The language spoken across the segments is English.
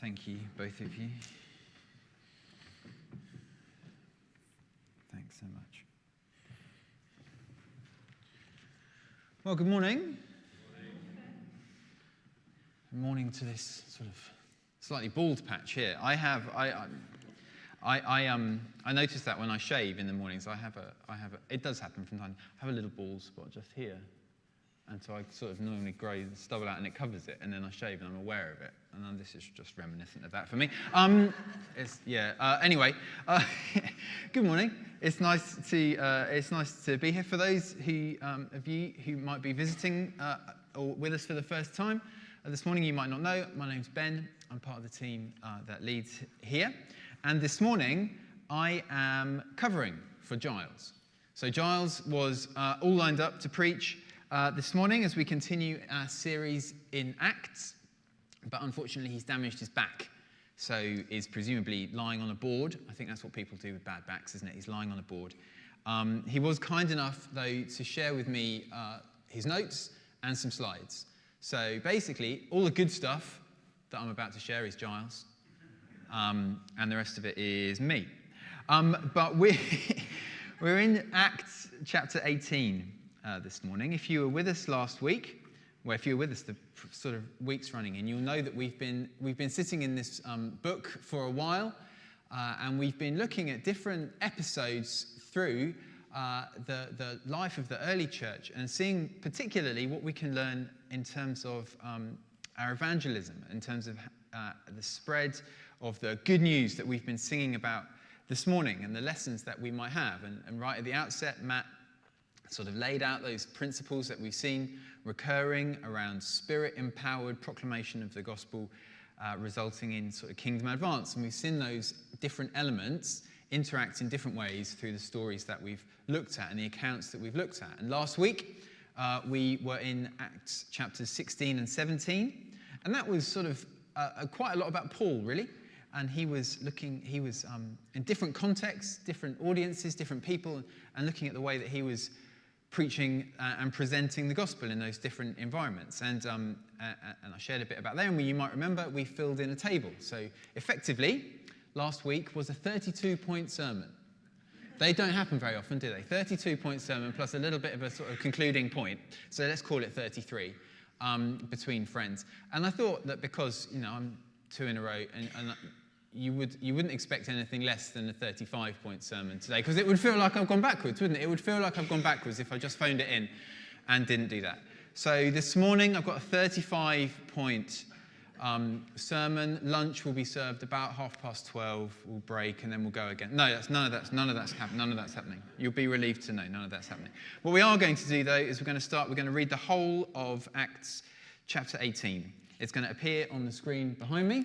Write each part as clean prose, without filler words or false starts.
Thank you, both of you. Thanks so much. Well, good morning. Good morning to this sort of slightly bald patch here. I notice that when I shave in the mornings, it does happen from time. I have a little bald spot just here. And so I sort of normally grow the stubble out and it covers it, and then I shave and I'm aware of it. And then this is just reminiscent of that for me. Anyway, good morning. It's nice to be here. For those of you who might be visiting or with us for the first time this morning, you might not know. My name's Ben. I'm part of the team that leads here. And this morning, I am covering for Giles. So Giles was all lined up to preach this morning as we continue our series in Acts, but unfortunately he's damaged his back, so is presumably lying on a board. I think that's what people do with bad backs, isn't it? He's lying on a board. He was kind enough, though, to share with me his notes and some slides. So basically, all the good stuff that I'm about to share is Giles, and the rest of it is me. But we're in Acts chapter 18. This morning. If you were with us last week, well, if you were with us the sort of weeks running in, you'll know that we've been sitting in this book for a while, and we've been looking at different episodes through the life of the early church and seeing particularly what we can learn in terms of our evangelism, in terms of the spread of the good news that we've been singing about this morning and the lessons that we might have. And right at the outset, Matt sort of laid out those principles that we've seen recurring around spirit-empowered proclamation of the gospel, resulting in sort of kingdom advance. And we've seen those different elements interact in different ways through the stories that we've looked at and the accounts that we've looked at. And last week, we were in Acts chapters 16 and 17, and that was sort of quite a lot about Paul, really. And he was in different contexts, different audiences, different people, and looking at the way that he was preaching and presenting the gospel in those different environments. And I shared a bit about them. You might remember we filled in a table. So effectively, last week was a 32-point sermon. They don't happen very often, do they? 32-point sermon plus a little bit of a sort of concluding point. So let's call it 33 between friends. And I thought that because, I'm two in a row, and you wouldn't expect anything less than a 35-point sermon today, because it would feel like I've gone backwards, wouldn't it? It would feel like I've gone backwards if I just phoned it in and didn't do that. So this morning I've got a 35-point sermon. Lunch will be served about 12:30. We'll break and then we'll go again. No, none of that's happening. You'll be relieved to know none of that's happening. What we are going to do, though, is we're going to read the whole of Acts chapter 18. It's going to appear on the screen behind me.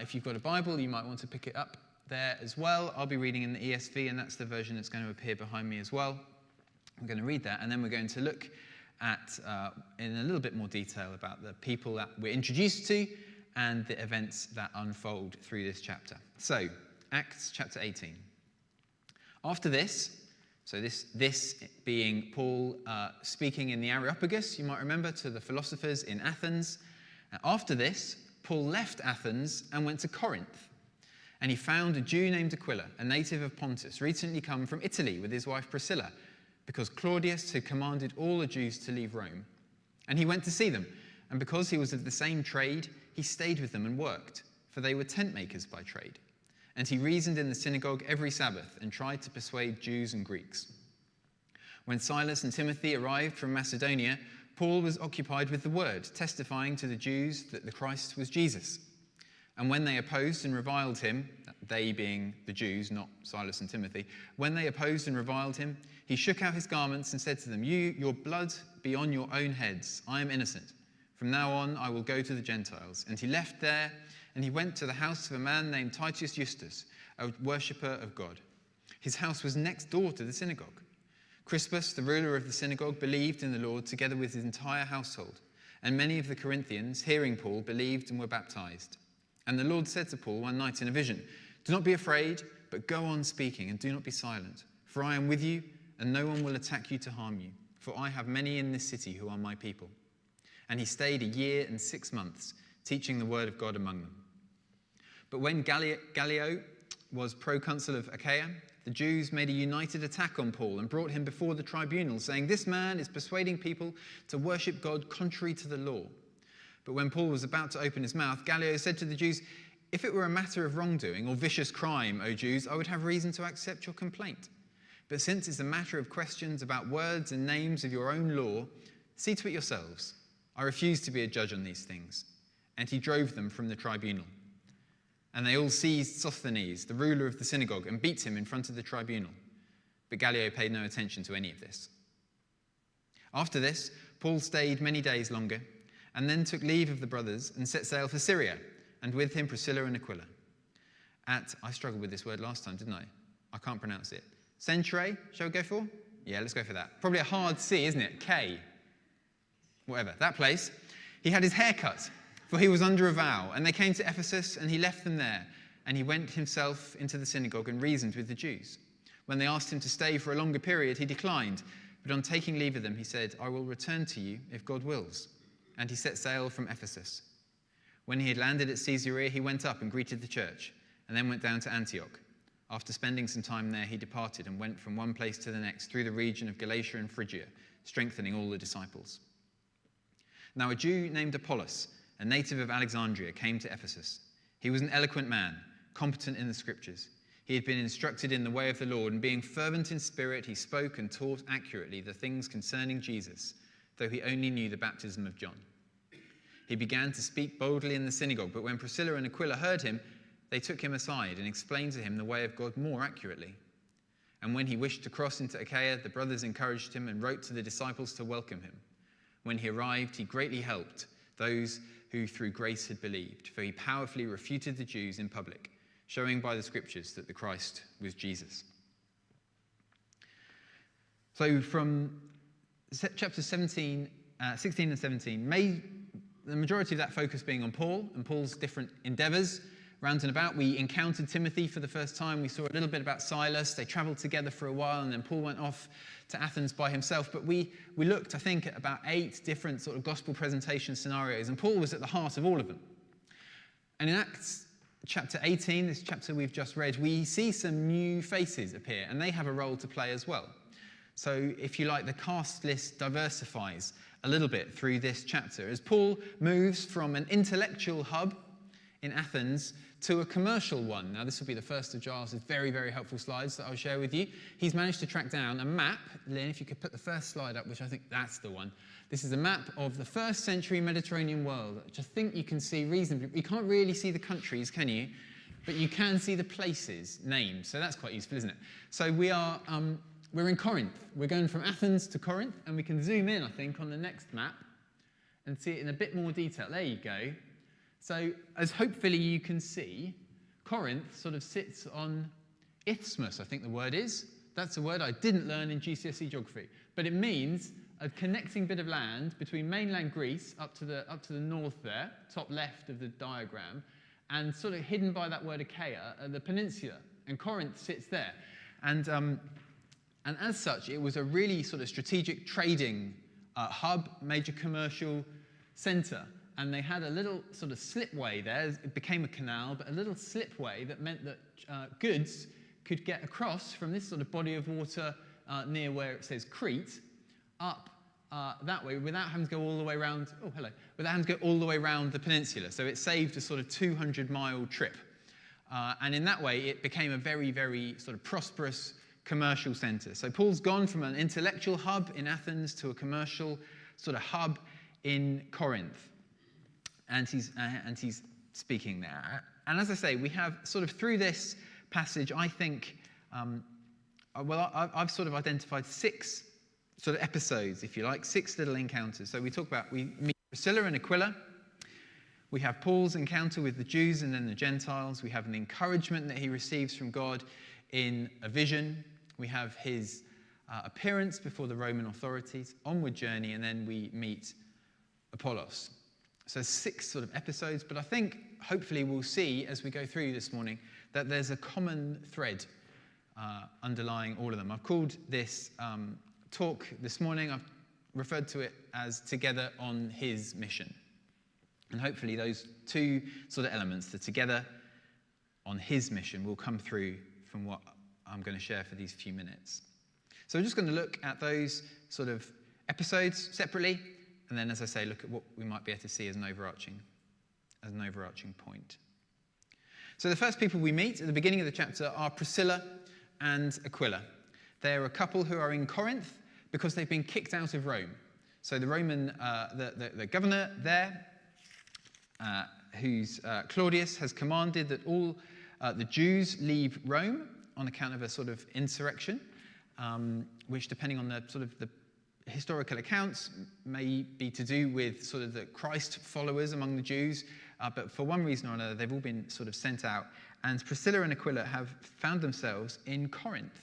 If you've got a Bible, you might want to pick it up there as well. I'll be reading in the ESV, and that's the version that's going to appear behind me as well. I'm going to read that, and then we're going to look at, in a little bit more detail, about the people that we're introduced to and the events that unfold through this chapter. So, Acts chapter 18. After this, so this being Paul speaking in the Areopagus, you might remember, to the philosophers in Athens. After this, Paul left Athens and went to Corinth, and he found a Jew named Aquila, a native of Pontus, recently come from Italy with his wife Priscilla, because Claudius had commanded all the Jews to leave Rome. And he went to see them, and because he was of the same trade, he stayed with them and worked, for they were tent makers by trade. And he reasoned in the synagogue every Sabbath and tried to persuade Jews and Greeks. When Silas and Timothy arrived from Macedonia, Paul was occupied with the word, testifying to the Jews that the Christ was Jesus. And when they opposed and reviled him, they being the Jews, not Silas and Timothy, when they opposed and reviled him, he shook out his garments and said to them, your blood be on your own heads. I am innocent. From now on, I will go to the Gentiles. And he left there, and he went to the house of a man named Titus Justus, a worshipper of God. His house was next door to the synagogue. Crispus, the ruler of the synagogue, believed in the Lord together with his entire household. And many of the Corinthians, hearing Paul, believed and were baptized. And the Lord said to Paul one night in a vision, "Do not be afraid, but go on speaking and do not be silent. For I am with you, and no one will attack you to harm you. For I have many in this city who are my people." And he stayed 1 year and 6 months, teaching the word of God among them. But when Gallio was proconsul of Achaia, the Jews made a united attack on Paul and brought him before the tribunal, saying, "This man is persuading people to worship God contrary to the law." But when Paul was about to open his mouth, Gallio said to the Jews, "If it were a matter of wrongdoing or vicious crime, O Jews, I would have reason to accept your complaint. But since it's a matter of questions about words and names of your own law, see to it yourselves. I refuse to be a judge on these things." And he drove them from the tribunal. And they all seized Sosthenes, the ruler of the synagogue, and beat him in front of the tribunal. But Gallio paid no attention to any of this. After this, Paul stayed many days longer, and then took leave of the brothers and set sail for Syria, and with him Priscilla and Aquila. I struggled with this word last time, didn't I? I can't pronounce it. Centre, shall we go for? Yeah, let's go for that. Probably a hard C, isn't it? K. Whatever, that place. He had his hair cut, for he was under a vow, and they came to Ephesus, and he left them there, and he went himself into the synagogue and reasoned with the Jews. When they asked him to stay for a longer period, he declined, but on taking leave of them, he said, "I will return to you if God wills." And he set sail from Ephesus. When he had landed at Caesarea, he went up and greeted the church, and then went down to Antioch. After spending some time there, he departed and went from one place to the next through the region of Galatia and Phrygia, strengthening all the disciples. Now a Jew named Apollos, a native of Alexandria, came to Ephesus. He was an eloquent man, competent in the scriptures. He had been instructed in the way of the Lord, and being fervent in spirit, he spoke and taught accurately the things concerning Jesus, though he only knew the baptism of John. He began to speak boldly in the synagogue, but when Priscilla and Aquila heard him, they took him aside and explained to him the way of God more accurately. And when he wished to cross into Achaia, the brothers encouraged him and wrote to the disciples to welcome him. When he arrived, he greatly helped those who through grace had believed, for he powerfully refuted the Jews in public, showing by the scriptures that the Christ was Jesus. So from chapter 16 and 17, the majority of that focus being on Paul and Paul's different endeavours. Round and about, we encountered Timothy for the first time. We saw a little bit about Silas. They travelled together for a while, and then Paul went off to Athens by himself. But we looked, I think, at about 8 different sort of gospel presentation scenarios, and Paul was at the heart of all of them. And in Acts chapter 18, this chapter we've just read, we see some new faces appear, and they have a role to play as well. So, if you like, the cast list diversifies a little bit through this chapter as Paul moves from an intellectual hub in Athens to a commercial one. Now, this will be the first of Giles' very, very helpful slides that I'll share with you. He's managed to track down a map. Lynn, if you could put the first slide up, which I think that's the one. This is a map of the first century Mediterranean world, which I think you can see reasonably. You can't really see the countries, can you? But you can see the places, names. So that's quite useful, isn't it? So we're in Corinth. We're going from Athens to Corinth, and we can zoom in, I think, on the next map and see it in a bit more detail. There you go. So, as hopefully you can see, Corinth sort of sits on isthmus, I think the word is. That's a word I didn't learn in GCSE geography. But it means a connecting bit of land between mainland Greece up to the north there, top left of the diagram, and sort of hidden by that word Achaia, the peninsula. And Corinth sits there. And as such, it was a really sort of strategic trading hub, major commercial centre. And they had a little sort of slipway there. It became a canal, but a little slipway that meant that goods could get across from this sort of body of water near where it says Crete up that way without having to go all the way around. Without having to go all the way around the peninsula. So it saved a sort of 200-mile trip. And in that way, it became a very, very sort of prosperous commercial centre. So Paul's gone from an intellectual hub in Athens to a commercial sort of hub in Corinth. And he's speaking there. And as I say, we have sort of through this passage, I think, I've sort of identified 6 sort of episodes, if you like, 6 little encounters. So we meet Priscilla and Aquila. We have Paul's encounter with the Jews and then the Gentiles. We have an encouragement that he receives from God in a vision. We have his appearance before the Roman authorities, onward journey, and then we meet Apollos. So 6 sort of episodes, but I think hopefully we'll see as we go through this morning that there's a common thread underlying all of them. I've called this talk this morning, I've referred to it as Together on His Mission. And hopefully those 2 sort of elements, the together on his mission will come through from what I'm going to share for these few minutes. So we're just going to look at those sort of episodes separately, and then, as I say, look at what we might be able to see as an overarching point. So the first people we meet at the beginning of the chapter are Priscilla and Aquila. They're a couple who are in Corinth because they've been kicked out of Rome. So the Roman, the governor there, Claudius, has commanded that all the Jews leave Rome on account of a sort of insurrection, which, depending on the sort of the historical accounts, may be to do with sort of the Christ followers among the Jews, but for one reason or another, they've all been sort of sent out. And Priscilla and Aquila have found themselves in Corinth,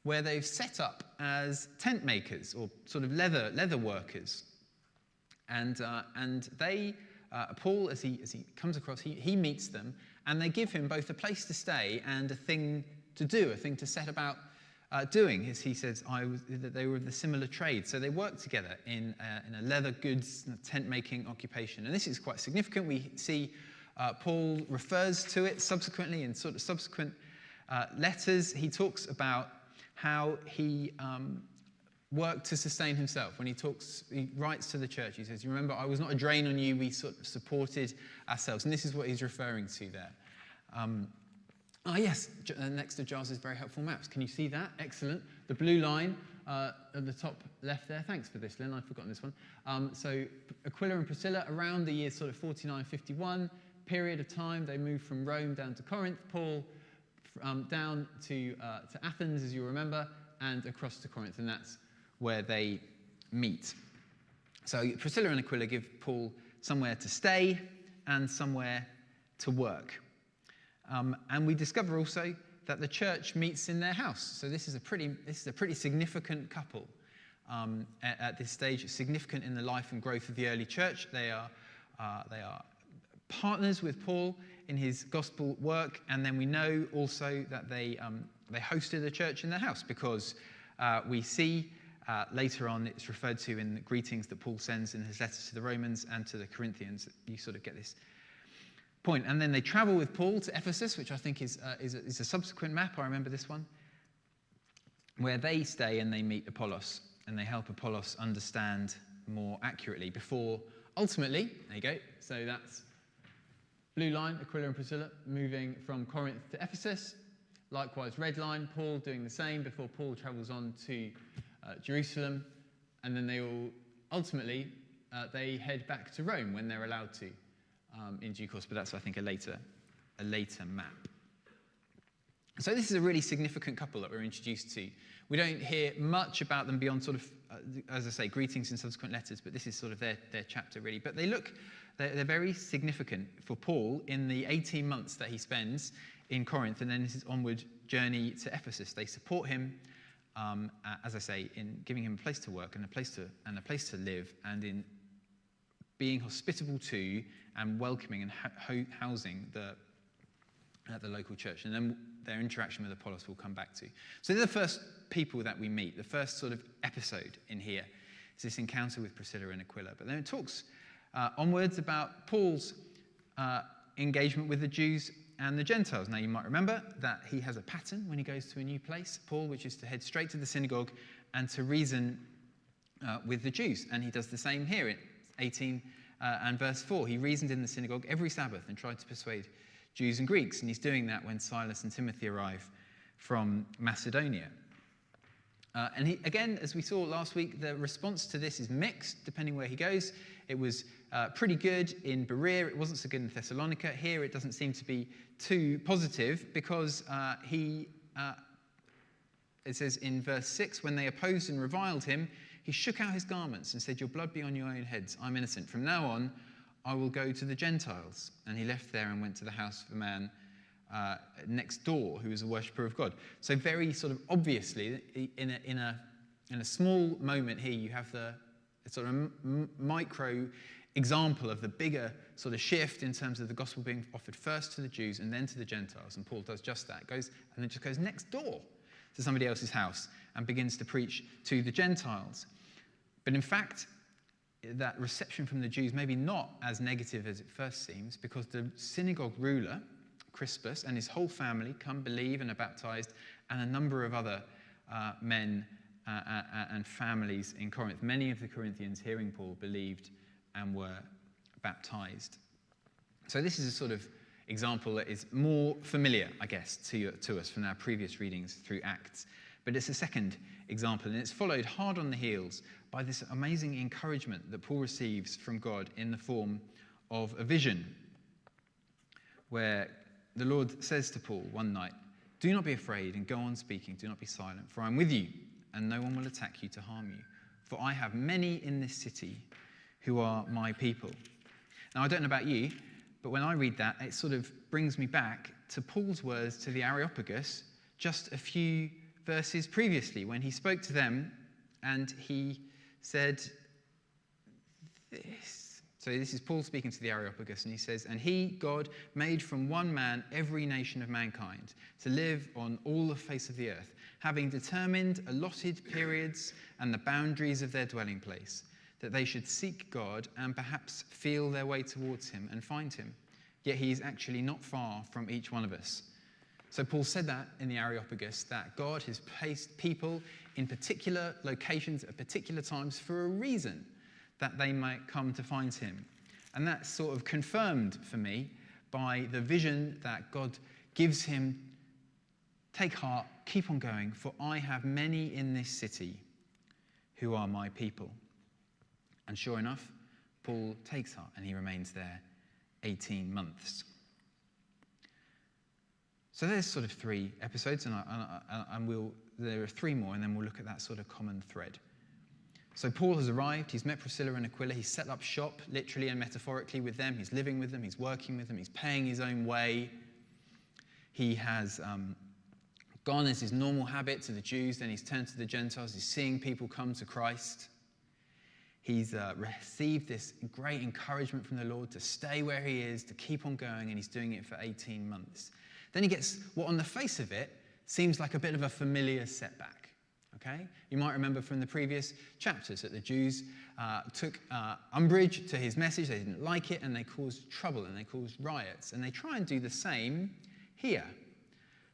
where they've set up as tent makers or sort of leather workers. And they, Paul, as he comes across, he meets them, and they give him both a place to stay and a thing to do, a thing to set about doing. As he says, that they were of the similar trade. So they worked together in a leather goods tent-making occupation. And this is quite significant. We see Paul refers to it subsequently in sort of subsequent letters. He talks about how he worked to sustain himself. When he writes to the church, he says, "You remember, I was not a drain on you, we sort of supported ourselves." And this is what he's referring to there. Yes, next to Giles' very helpful maps. Can you see that? Excellent. The blue line at the top left there. Thanks for this, Lynn. I'd forgotten this one. So Aquila and Priscilla, around the year sort of 49, 51, period of time, they moved from Rome down to Corinth. Paul down to Athens, as you remember, and across to Corinth, and that's where they meet. So Priscilla and Aquila give Paul somewhere to stay and somewhere to work. And we discover also that the church meets in their house. So this is a pretty significant couple at this stage. It's significant in the life and growth of the early church. They are partners with Paul in his gospel work, and then we know also that they hosted a church in their house, because we see later on it's referred to in the greetings that Paul sends in his letters to the Romans and to the Corinthians. You sort of get this point. And then they travel with Paul to Ephesus, which I think is a subsequent map. I remember this one, where they stay and they meet Apollos, and they help Apollos understand more accurately before ultimately, there you go, so that's blue line, Aquila and Priscilla, moving from Corinth to Ephesus. Likewise, red line, Paul doing the same before Paul travels on to Jerusalem, and then they all ultimately they head back to Rome when they're allowed to. In due course, but that's, I think, a later map. So this is a really significant couple that we're introduced to. We don't hear much about them beyond sort of, as I say, greetings in subsequent letters, but this is sort of their chapter, really. But they're very significant for Paul in the 18 months that he spends in Corinth, and then his onward journey to Ephesus. They support him, as I say, in giving him a place to work and a place to live, and in being hospitable to and welcoming and housing the local church. And then their interaction with Apollos we'll come back to. So they're the first people that we meet. The first sort of episode in here is this encounter with Priscilla and Aquila. But then it talks onwards about Paul's engagement with the Jews and the Gentiles. Now, you might remember that he has a pattern when he goes to a new place, Paul, which is to head straight to the synagogue and to reason with the Jews. And he does the same here in 18 and verse 4. He reasoned in the synagogue every Sabbath and tried to persuade Jews and Greeks. And he's doing that when Silas and Timothy arrive from Macedonia. And he, again, as we saw last week, the response to this is mixed, depending where he goes. It was pretty good in Berea. It wasn't so good in Thessalonica. Here it doesn't seem to be too positive, because it says in verse 6, when they opposed and reviled him, he shook out his garments and said, "Your blood be on your own heads. I'm innocent. From now on, I will go to the Gentiles." And he left there and went to the house of a man next door who was a worshipper of God. So very sort of obviously, in a small moment here, you have the sort of micro example of the bigger sort of shift in terms of the gospel being offered first to the Jews and then to the Gentiles. And Paul does just that. Goes and then just goes next door to somebody else's house and begins to preach to the Gentiles. But in fact, that reception from the Jews maybe not as negative as it first seems, because the synagogue ruler, Crispus and his whole family come, believe, and are baptized, and a number of other men and families in Corinth. Many of the Corinthians, hearing Paul, believed and were baptized. So this is a sort of example that is more familiar, I guess, to us from our previous readings through Acts. But it's a second example, and it's followed hard on the heels by this amazing encouragement that Paul receives from God in the form of a vision, where the Lord says to Paul one night, "Do not be afraid and go on speaking. Do not be silent, for I am with you, and no one will attack you to harm you. For I have many in this city who are my people." Now, I don't know about you, but when I read that, it sort of brings me back to Paul's words to the Areopagus just a few verses previously, when he spoke to them and he said this. So this is Paul speaking to the Areopagus, and he says, "And he, God, made from one man every nation of mankind to live on all the face of the earth, having determined allotted periods and the boundaries of their dwelling place, that they should seek God and perhaps feel their way towards him and find him. Yet he is actually not far from each one of us." So Paul said that in the Areopagus, that God has placed people in particular locations at particular times for a reason, that they might come to find him. And that's sort of confirmed for me by the vision that God gives him. "Take heart, keep on going, for I have many in this city who are my people." And sure enough, Paul takes heart and he remains there 18 months. So there's sort of 3 episodes, and there are 3 more, and then we'll look at that sort of common thread. So Paul has arrived, he's met Priscilla and Aquila, he's set up shop, literally and metaphorically, with them, he's living with them, he's working with them, he's paying his own way. He has gone as his normal habit to the Jews, then he's turned to the Gentiles, he's seeing people come to Christ. He's received this great encouragement from the Lord to stay where he is, to keep on going, and he's doing it for 18 months. Then he gets what on the face of it seems like a bit of a familiar setback. Okay? You might remember from the previous chapters that the Jews took umbrage to his message, they didn't like it, and they caused trouble and they caused riots. And they try and do the same here.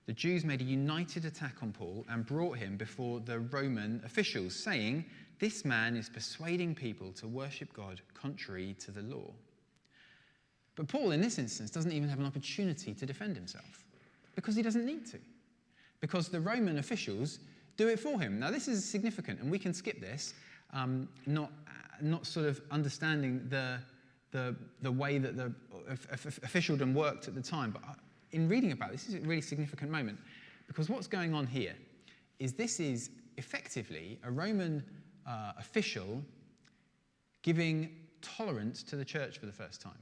The Jews made a united attack on Paul and brought him before the Roman officials, saying, "This man is persuading people to worship God contrary to the law." But Paul, in this instance, doesn't even have an opportunity to defend himself, because he doesn't need to, because the Roman officials do it for him. Now, this is significant, and we can skip this, not sort of understanding the way that the officialdom worked at the time. But in reading about this is a really significant moment, because what's going on here is this is effectively a Roman official giving tolerance to the church for the first time.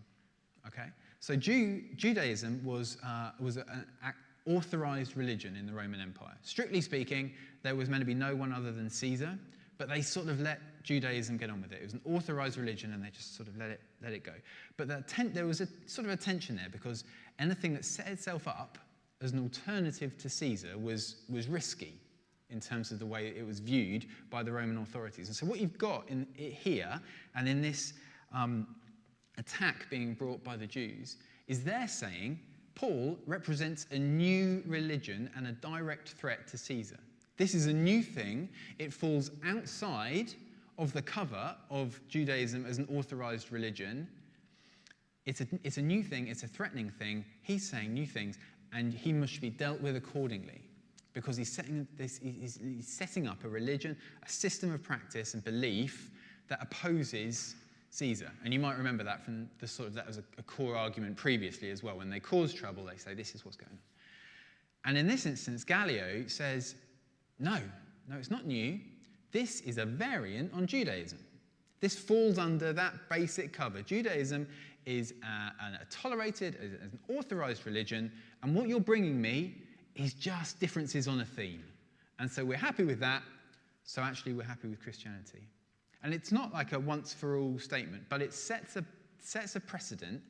Okay, so Judaism was an authorized religion in the Roman Empire. Strictly speaking, there was meant to be no one other than Caesar, but they sort of let Judaism get on with it. It was an authorized religion, and they just sort of let it go. But there was a sort of a tension there, because anything that set itself up as an alternative to Caesar was risky in terms of the way it was viewed by the Roman authorities. And so what you've got in it here, and in this attack being brought by the Jews, is they're saying Paul represents a new religion and a direct threat to Caesar. This is a new thing. It falls outside of the cover of Judaism as an authorized religion. It's a new thing. It's a threatening thing. He's saying new things, and he must be dealt with accordingly, because he's setting up a religion, a system of practice and belief that opposes Caesar. And you might remember that from that was a core argument previously as well. When they cause trouble, they say, this is what's going on. And in this instance, Gallio says, no, it's not new. This is a variant on Judaism. This falls under that basic cover. Judaism is a tolerated, an authorized religion, and what you're bringing me is just differences on a theme. And so we're happy with that, so actually we're happy with Christianity. And it's not like a once-for-all statement, but it sets a precedent,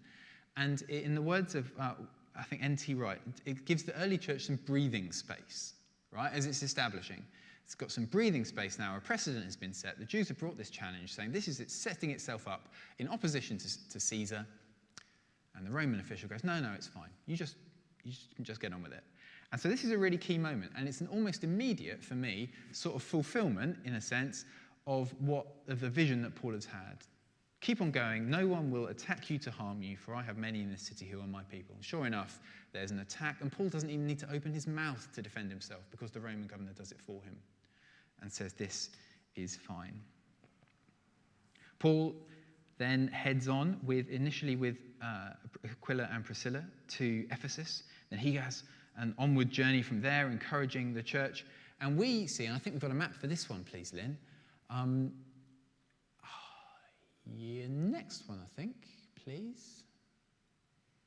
and in the words of, I think, N.T. Wright, it gives the early church some breathing space, right, as it's establishing. It's got some breathing space now. A precedent has been set. The Jews have brought this challenge, saying it's setting itself up in opposition to Caesar. And the Roman official goes, no, it's fine. You just You can just get on with it. And so this is a really key moment, and it's an almost immediate, for me, sort of fulfillment, in a sense, of the vision that Paul has had. Keep on going. No one will attack you to harm you, for I have many in this city who are my people. And sure enough, there's an attack, and Paul doesn't even need to open his mouth to defend himself because the Roman governor does it for him and says this is fine. Paul then heads on initially with Aquila and Priscilla to Ephesus. Then he has an onward journey from there, encouraging the church. And we see, and I think we've got a map for this one, please, Lynn. Next one, I think, please.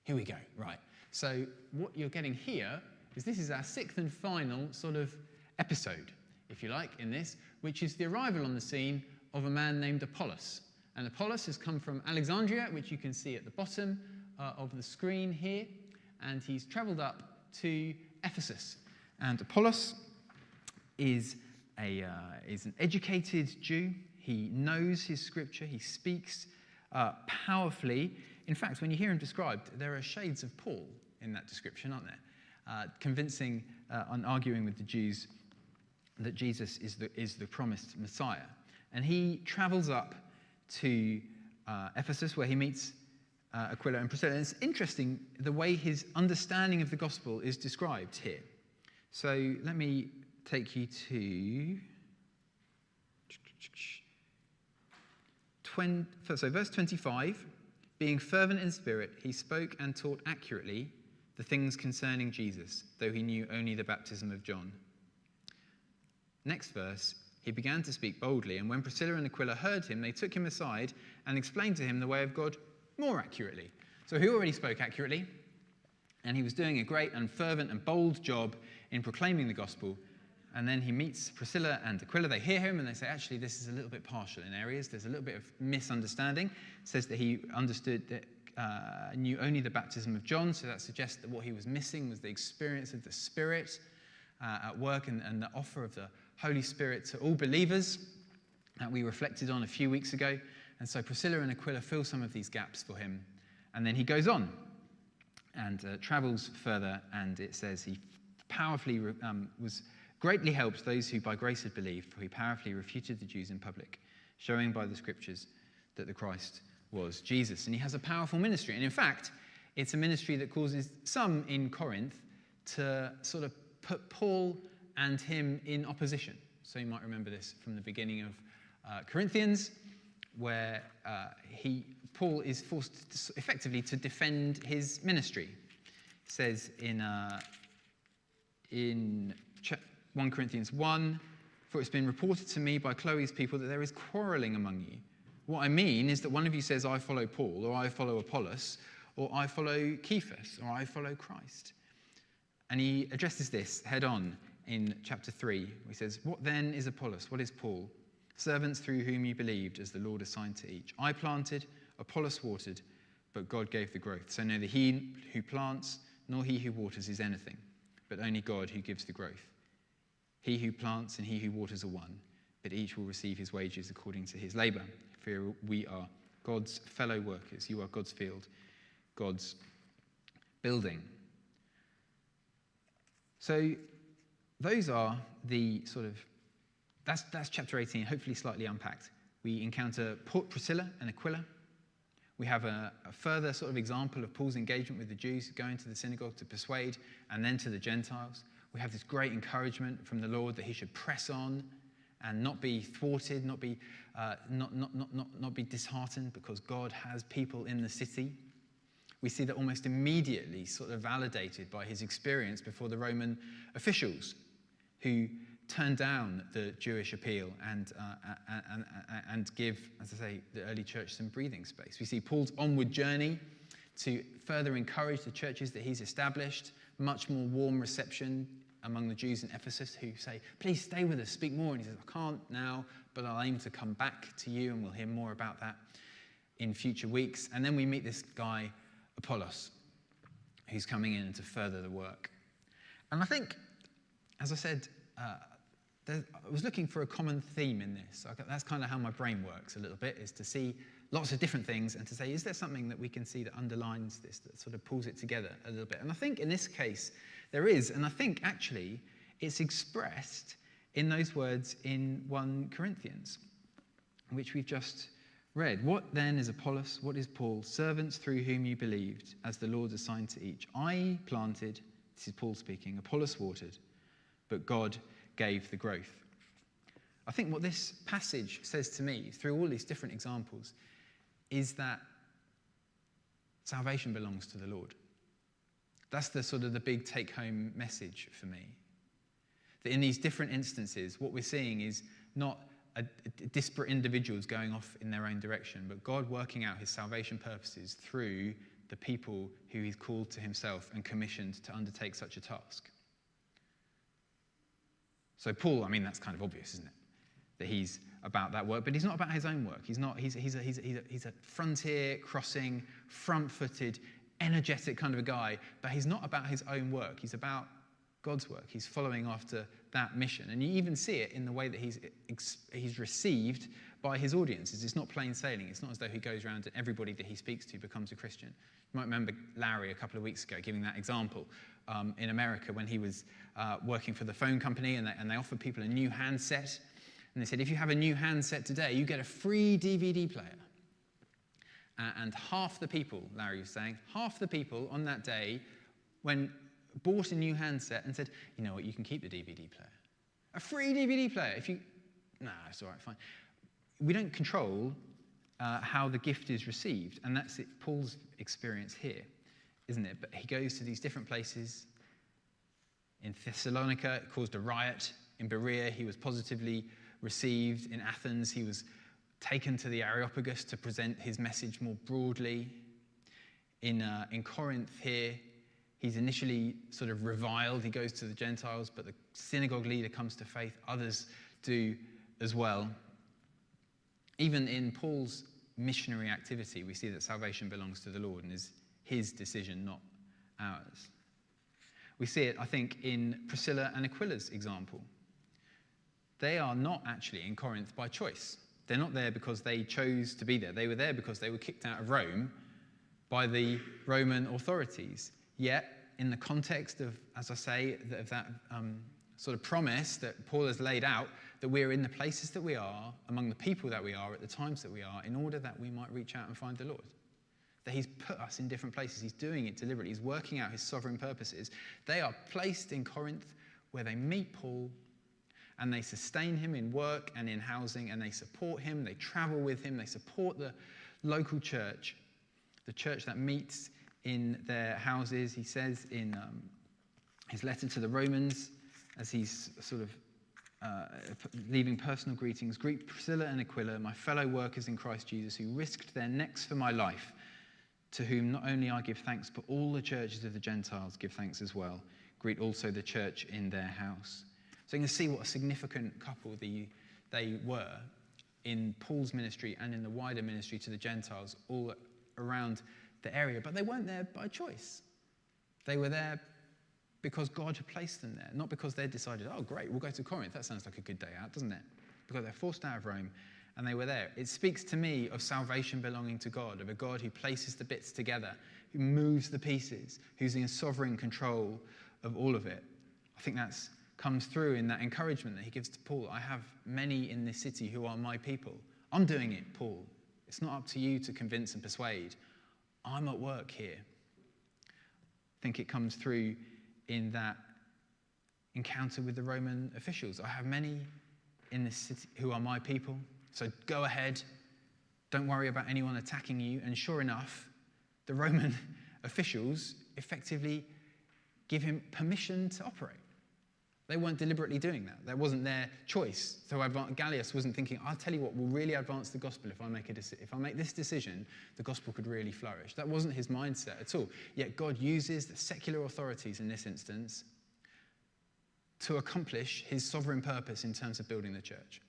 Here we go, right. So what you're getting here is this is our sixth and final sort of episode, if you like, in this, which is the arrival on the scene of a man named Apollos. And Apollos has come from Alexandria, which you can see at the bottom of the screen here, and he's travelled up to Ephesus. And Apollos is an educated Jew. He knows his scripture. He speaks powerfully. In fact, when you hear him described, there are shades of Paul in that description, aren't there? Convincing and arguing with the Jews that Jesus is the promised Messiah. And he travels up to Ephesus, where he meets Aquila and Priscilla. And it's interesting the way his understanding of the gospel is described here. So let me take you to verse 25. Being fervent in spirit, he spoke and taught accurately the things concerning Jesus, though he knew only the baptism of John. Next verse, he began to speak boldly, and when Priscilla and Aquila heard him, they took him aside and explained to him the way of God more accurately. So he already spoke accurately, and he was doing a great and fervent and bold job in proclaiming the gospel. And then he meets Priscilla and Aquila. They hear him and they say, actually, this is a little bit partial in areas. There's a little bit of misunderstanding. It says that he understood that knew only the baptism of John. So that suggests that what he was missing was the experience of the Spirit at work and the offer of the Holy Spirit to all believers that we reflected on a few weeks ago. And so Priscilla and Aquila fill some of these gaps for him. And then he goes on and travels further. And it says he powerfully was greatly helped those who by grace had believed, for he powerfully refuted the Jews in public, showing by the scriptures that the Christ was Jesus. And he has a powerful ministry. And in fact, it's a ministry that causes some in Corinth to sort of put Paul and him in opposition. So you might remember this from the beginning of Corinthians, where Paul is forced effectively to defend his ministry. It says in 1 Corinthians 1, for it's been reported to me by Chloe's people that there is quarreling among you. What I mean is that one of you says, I follow Paul, or I follow Apollos, or I follow Cephas, or I follow Christ. And he addresses this head on in chapter 3. He says, what then is Apollos? What is Paul? Servants through whom you believed, as the Lord assigned to each. I planted, Apollos watered, but God gave the growth. So neither he who plants nor he who waters is anything, but only God who gives the growth. He who plants and he who waters are one, but each will receive his wages according to his labor. For we are God's fellow workers. You are God's field, God's building. So those are the sort of, that's chapter 18, hopefully slightly unpacked. We encounter Priscilla and Aquila. We have a further sort of example of Paul's engagement with the Jews, going to the synagogue to persuade, and then to the Gentiles. We have this great encouragement from the Lord that he should press on and not be thwarted, not be disheartened, because God has people in the city. We see that almost immediately sort of validated by his experience before the Roman officials, who turned down the Jewish appeal and give, as I say, the early church some breathing space. We see Paul's onward journey to further encourage the churches that he's established, much more warm reception among the Jews in Ephesus who say, please stay with us, speak more. And he says, I can't now, but I'll aim to come back to you, and we'll hear more about that in future weeks. And then we meet this guy, Apollos, who's coming in to further the work. And I think, as I said I was looking for a common theme in this. That's kind of how my brain works a little bit, is to see lots of different things and to say, is there something that we can see that underlines this, that sort of pulls it together a little bit? And I think in this case, there is. And I think actually it's expressed in those words in 1 Corinthians, which we've just read. What then is Apollos? What is Paul? Servants through whom you believed, as the Lord assigned to each. I planted, this is Paul speaking, Apollos watered, but God gave the growth. I think what this passage says to me, through all these different examples, is that salvation belongs to the Lord. That's the sort of the big take-home message for me. That in these different instances, what we're seeing is not disparate individuals going off in their own direction, but God working out his salvation purposes through the people who he's called to himself and commissioned to undertake such a task. So Paul, I mean, that's kind of obvious, isn't it? That he's about that work, but he's not about his own work. He's a frontier crossing, front-footed, energetic kind of a guy, but he's not about his own work. He's about God's work. He's following after that mission. And you even see it in the way that he's received by his audiences. It's not plain sailing. It's not as though he goes around and everybody that he speaks to becomes a Christian. You might remember Larry a couple of weeks ago giving that example in America when he was working for the phone company, and they offered people a new handset. And they said, if you have a new handset today, you get a free DVD player. And half the people, Larry was saying, half the people on that day bought a new handset and said, you know what, you can keep the DVD player. A free DVD player. Nah, it's all right, fine. We don't control how the gift is received. And that's Paul's experience here, isn't it? But he goes to these different places. In Thessalonica, it caused a riot. In Berea, he was positively received. In Athens, he was taken to the Areopagus to present his message more broadly. In Corinth here, he's initially sort of reviled. He goes to the Gentiles, but the synagogue leader comes to faith. Others do as well. Even in Paul's missionary activity, we see that salvation belongs to the Lord and is his decision, not ours. We see it, I think, in Priscilla and Aquila's example. They are not actually in Corinth by choice. They're not there because they chose to be there. They were there because they were kicked out of Rome by the Roman authorities. Yet, in the context of, as I say, of that sort of promise that Paul has laid out, that we're in the places that we are, among the people that we are, at the times that we are, in order that we might reach out and find the Lord. That he's put us in different places. He's doing it deliberately. He's working out his sovereign purposes. They are placed in Corinth where they meet Paul and they sustain him in work and in housing, and they support him, they travel with him, they support the local church, the church that meets in their houses. He says in his letter to the Romans, as he's sort of leaving personal greetings, greet Priscilla and Aquila, my fellow workers in Christ Jesus, who risked their necks for my life, to whom not only I give thanks, but all the churches of the Gentiles give thanks as well. Greet also the church in their house. So you can see what a significant couple they were in Paul's ministry and in the wider ministry to the Gentiles all around the area. But they weren't there by choice. They were there because God had placed them there, not because they decided, oh, great, we'll go to Corinth. That sounds like a good day out, doesn't it? Because they're forced out of Rome and they were there. It speaks to me of salvation belonging to God, of a God who places the bits together, who moves the pieces, who's in sovereign control of all of it. I think that's comes through in that encouragement that he gives to Paul. I have many in this city who are my people. I'm doing it, Paul. It's not up to you to convince and persuade. I'm at work here. I think it comes through in that encounter with the Roman officials. I have many in this city who are my people, so go ahead. Don't worry about anyone attacking you. And sure enough, the Roman officials effectively give him permission to operate. They weren't deliberately doing that. That wasn't their choice. So Gallus wasn't thinking, I'll tell you what will really advance the gospel if I make this decision, the gospel could really flourish. That wasn't his mindset at all. Yet God uses the secular authorities in this instance to accomplish his sovereign purpose in terms of building the church.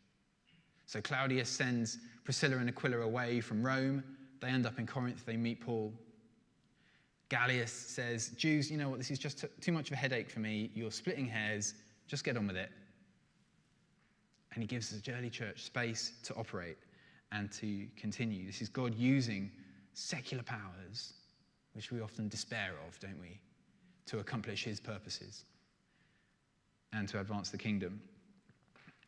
So Claudius sends Priscilla and Aquila away from Rome. They end up in Corinth. They meet Paul. Gallus says, Jews, you know what, this is just too much of a headache for me. You're splitting hairs. Just get on with it. and he gives the early church space to operate and to continue. This is God using secular powers, which we often despair of, don't we, to accomplish his purposes and to advance the kingdom.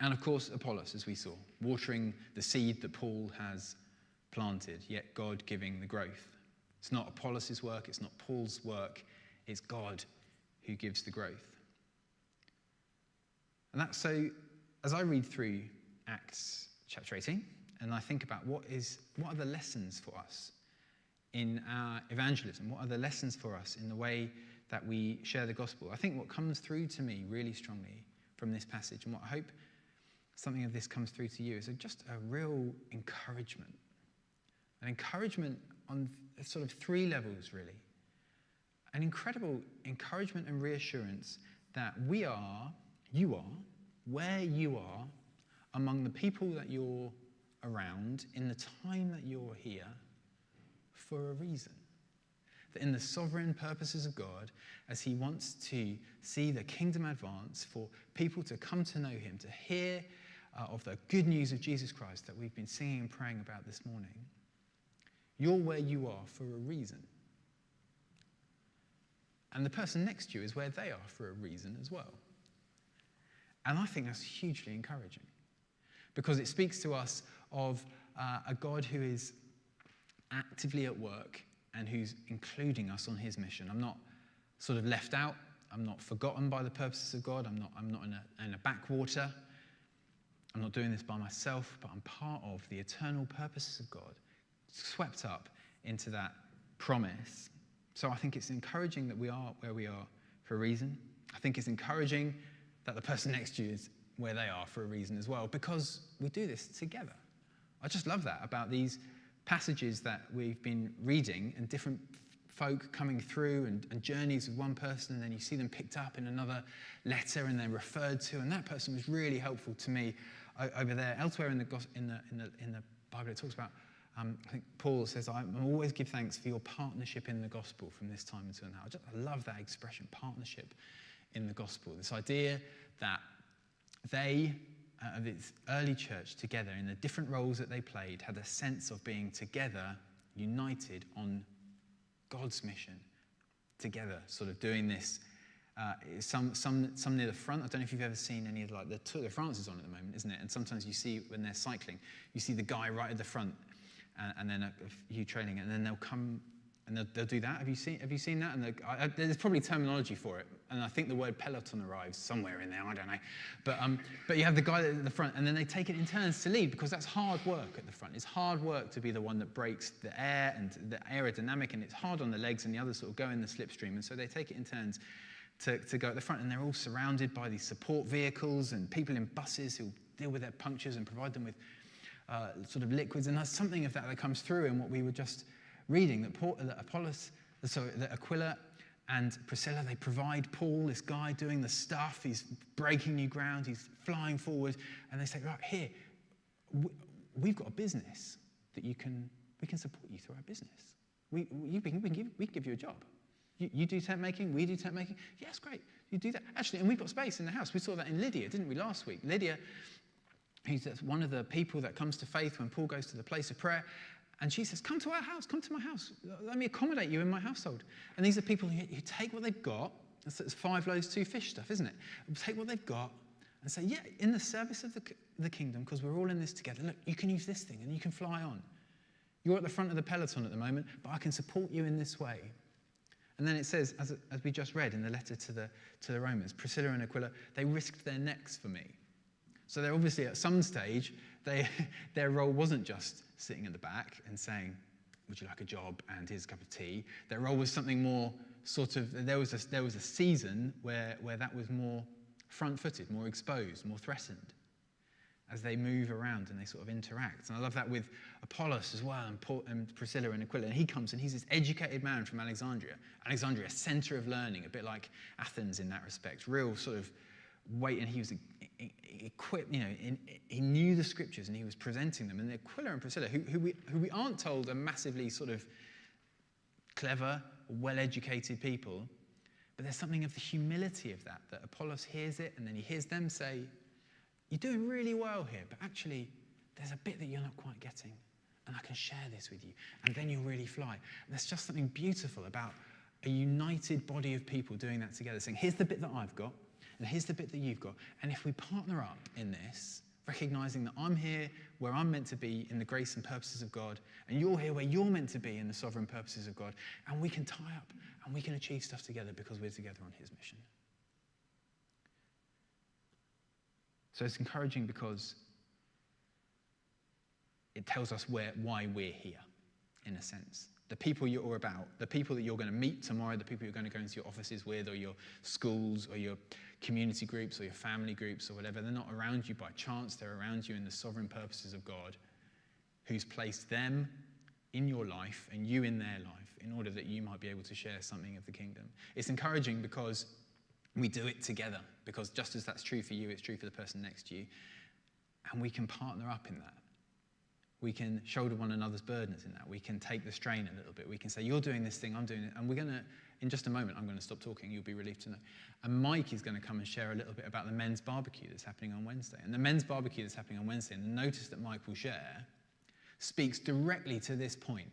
And of course, Apollos, as we saw, watering the seed that Paul has planted, yet God giving the growth. It's not Apollos' work, it's not Paul's work, it's God who gives the growth. And that's so, as I read through Acts chapter 18, and I think about what are the lessons for us in our evangelism, what are the lessons for us in the way that we share the gospel, I think what comes through to me really strongly from this passage, and what I hope something of this comes through to you, is just a real encouragement. An encouragement on sort of three levels, really. An incredible encouragement and reassurance that you are, where you are, among the people that you're around, in the time that you're here, for a reason. That in the sovereign purposes of God, as he wants to see the kingdom advance, for people to come to know him, to hear of the good news of Jesus Christ that we've been singing and praying about this morning, you're where you are for a reason. And the person next to you is where they are for a reason as well. And I think that's hugely encouraging, because it speaks to us of a God who is actively at work and who's including us on his mission. I'm not sort of left out. I'm not forgotten by the purposes of God. I'm not in a backwater. I'm not doing this by myself, but I'm part of the eternal purposes of God, swept up into that promise. So I think it's encouraging that we are where we are for a reason. I think it's encouraging that the person next to you is where they are for a reason as well, because we do this together. I just love that about these passages that we've been reading, and different folk coming through, and journeys with one person, and then you see them picked up in another letter and they're referred to, and that person was really helpful to me over there. Elsewhere in the Bible, it talks about, I think Paul says, I always give thanks for your partnership in the gospel from this time until now. I love that expression, partnership in the gospel. This idea that they, this early church together, in the different roles that they played, had a sense of being together, united on God's mission, together, sort of doing this. Some near the front. I don't know if you've ever seen any of, like, the Tour de France is on at the moment, isn't it? And sometimes you see, when they're cycling, you see the guy right at the front, and then a few trailing, and then they'll come and they'll do that. Have you seen that? And there's probably terminology for it, and I think the word peloton arrives somewhere in there. I don't know, but you have the guy at the front, and then they take it in turns to lead, because that's hard work at the front. It's hard work to be the one that breaks the air and the aerodynamic, and it's hard on the legs, and the others sort of go in the slipstream, and so they take it in turns to go at the front, and they're all surrounded by these support vehicles and people in buses who deal with their punctures and provide them with sort of liquids. And there's something of that comes through in what we were just reading, that Aquila and Priscilla, they provide Paul, this guy doing the stuff. He's breaking new ground, he's flying forward, and they say, right, here, we've got a business that we can support you through our business. We can give you a job. You do tent making, we do tent making. Yes, great, you do that. Actually, and we've got space in the house. We saw that in Lydia, didn't we, last week? Lydia, who's one of the people that comes to faith when Paul goes to the place of prayer, and she says, come to our house, come to my house. Let me accommodate you in my household. And these are people who take what they've got. It's 5 loaves, 2 fish stuff, isn't it? Take what they've got and say, yeah, in the service of the kingdom, because we're all in this together, look, you can use this thing and you can fly on. You're at the front of the peloton at the moment, but I can support you in this way. And then it says, as we just read in the letter to the Romans, Priscilla and Aquila, they risked their necks for me. So they're obviously at some stage, their role wasn't just sitting at the back and saying, would you like a job and here's a cup of tea. Their role was something more sort of, there was a season where that was more front-footed, more exposed, more threatened, as they move around and they sort of interact. And I love that with Apollos as well, and Priscilla and Aquila. And he comes and he's this educated man from Alexandria. Alexandria, a center of learning, a bit like Athens in that respect. Real sort of weight, and he was equipped, he knew the scriptures and he was presenting them. And Aquila and Priscilla, who we aren't told are massively sort of clever, well-educated people, but there's something of the humility of that Apollos hears it, and then he hears them say, you're doing really well here, but actually there's a bit that you're not quite getting, and I can share this with you, and then you'll really fly. And there's just something beautiful about a united body of people doing that together, saying, here's the bit that I've got, and here's the bit that you've got. And if we partner up in this, recognizing that I'm here where I'm meant to be in the grace and purposes of God, and you're here where you're meant to be in the sovereign purposes of God, and we can tie up and we can achieve stuff together because we're together on his mission. So it's encouraging because it tells us why we're here, in a sense. The people you're about, the people that you're going to meet tomorrow, the people you're going to go into your offices with, or your schools, or your community groups, or your family groups, or whatever, they're not around you by chance. They're around you in the sovereign purposes of God, who's placed them in your life and you in their life in order that you might be able to share something of the kingdom. It's encouraging because we do it together, because just as that's true for you, it's true for the person next to you, and we can partner up in that. We can shoulder one another's burdens in that. We can take the strain a little bit. We can say, you're doing this thing, I'm doing it. And we're going to, in just a moment, I'm going to stop talking. You'll be relieved to know. And Mike is going to come and share a little bit about the men's barbecue that's happening on Wednesday. And the men's barbecue that's happening on Wednesday, and the notice that Mike will share, speaks directly to this point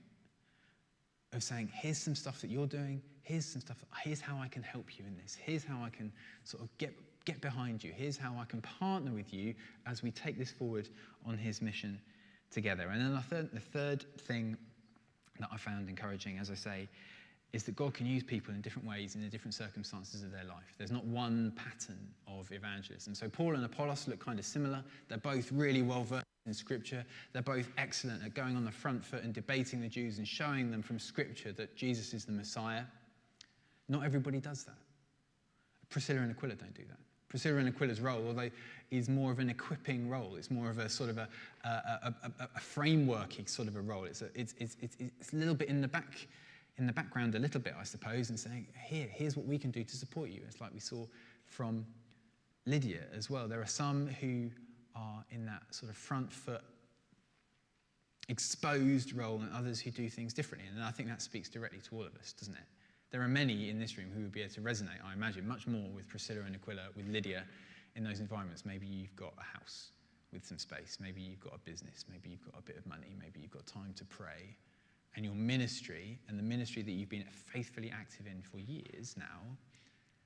of saying, here's some stuff that you're doing. Here's some stuff, here's how I can help you in this. Here's how I can sort of get behind you. Here's how I can partner with you as we take this forward on his mission together. And then the third thing that I found encouraging, as I say, is that God can use people in different ways in the different circumstances of their life. There's not one pattern of evangelism. So Paul and Apollos look kind of similar. They're both really well versed in Scripture. They're both excellent at going on the front foot and debating the Jews and showing them from Scripture that Jesus is the Messiah. Not everybody does that. Priscilla and Aquila don't do that. Priscilla and Aquila's role, although is more of an equipping role, it's more of a sort of a frameworky sort of a role. It's a little bit in the background a little bit, I suppose, and saying, here's what we can do to support you. It's like we saw from Lydia as well. There are some who are in that sort of front foot, exposed role, and others who do things differently. And I think that speaks directly to all of us, doesn't it? There are many in this room who would be able to resonate, I imagine, much more with Priscilla and Aquila, with Lydia, in those environments. Maybe you've got a house with some space. Maybe you've got a business. Maybe you've got a bit of money. Maybe you've got time to pray. And your ministry, and the ministry that you've been faithfully active in for years now,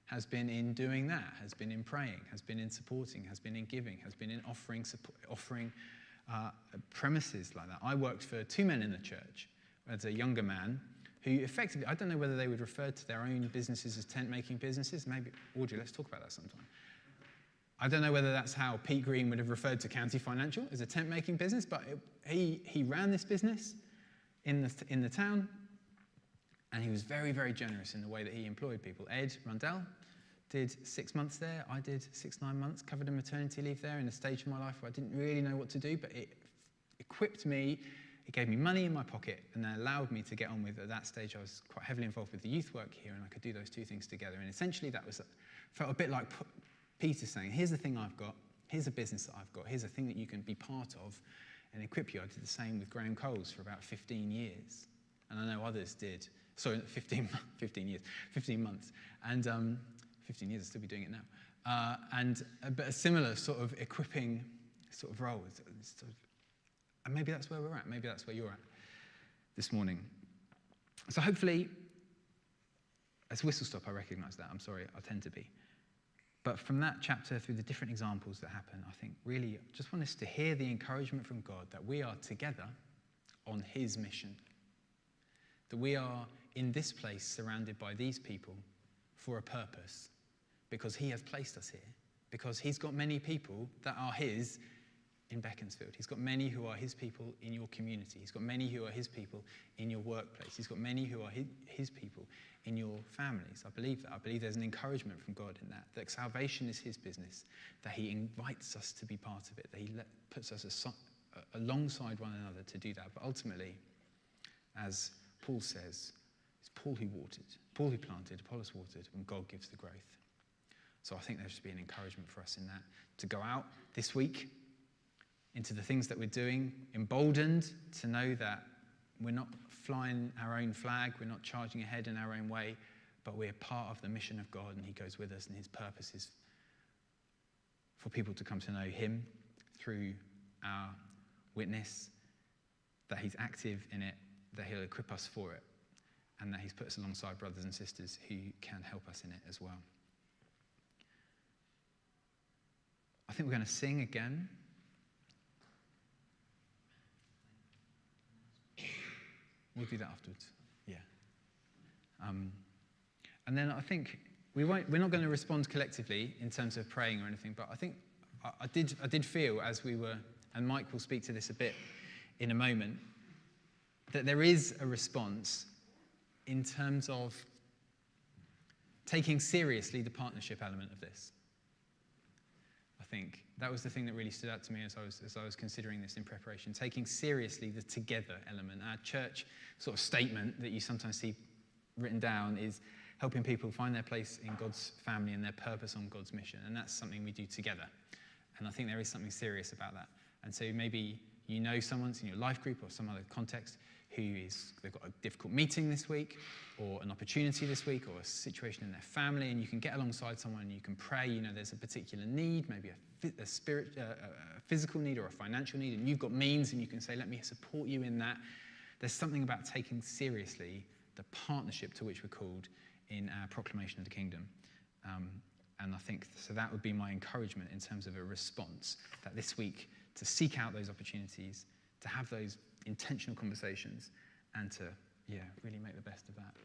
has been in doing that, has been in praying, has been in supporting, has been in giving, has been in offering premises like that. I worked for two men in the church as a younger man, who effectively, I don't know whether they would refer to their own businesses as tent-making businesses. Maybe, Audrey, let's talk about that sometime. I don't know whether that's how Pete Green would have referred to County Financial as a tent-making business, but he ran this business in the town, and he was very, very generous in the way that he employed people. Ed Rundell did 6 months there. I did 9 months, covered a maternity leave there in a stage of my life where I didn't really know what to do, but it equipped me. It gave me money in my pocket and then allowed me to get on with, at that stage, I was quite heavily involved with the youth work here, and I could do those two things together. And essentially that felt a bit like Peter saying, here's the thing I've got, here's a business that I've got, here's a thing that you can be part of and equip you. I did the same with Graham Coles for about 15 years. And I know others did. Sorry, 15 months. And 15 years, I'll still be doing it now. But a similar sort of equipping sort of role. And maybe that's where we're at. Maybe that's where you're at this morning. So hopefully, as whistle stop, I recognise that. I'm sorry, I tend to be. But from that chapter, through the different examples that happen, I think really I just want us to hear the encouragement from God that we are together on his mission. That we are in this place surrounded by these people for a purpose. Because he has placed us here. Because he's got many people that are his in Beaconsfield. He's got many who are his people in your community. He's got many who are his people in your workplace. He's got many who are his people in your families. I believe that. I believe there's an encouragement from God in that salvation is his business, that he invites us to be part of it, that he puts us alongside one another to do that. But ultimately, as Paul says, it's Paul who watered, Paul who planted, Apollos watered, and God gives the growth. So I think there should be an encouragement for us in that, to go out this week into the things that we're doing, emboldened to know that we're not flying our own flag, we're not charging ahead in our own way, but we're part of the mission of God, and he goes with us, and his purpose is for people to come to know him through our witness, that he's active in it, that he'll equip us for it, and that he's put us alongside brothers and sisters who can help us in it as well. I think we're going to sing again. We'll do that afterwards. Yeah. And then I think we're not going to respond collectively in terms of praying or anything, but I think I did feel as we were, and Mike will speak to this a bit in a moment, that there is a response in terms of taking seriously the partnership element of this. I think that was the thing that really stood out to me as I was considering this in preparation, taking seriously the together element. Our church sort of statement that you sometimes see written down is helping people find their place in God's family and their purpose on God's mission, and that's something we do together. And I think there is something serious about that. And so maybe you know someone's in your life group or some other context they've got a difficult meeting this week, or an opportunity this week, or a situation in their family, and you can get alongside someone and you can pray. You know, there's a particular need, maybe a physical need or a financial need, and you've got means, and you can say, let me support you in that. There's something about taking seriously the partnership to which we're called in our proclamation of the kingdom. And I think, so that would be my encouragement in terms of a response, that this week to seek out those opportunities, to have those intentional conversations, and to, really make the best of that.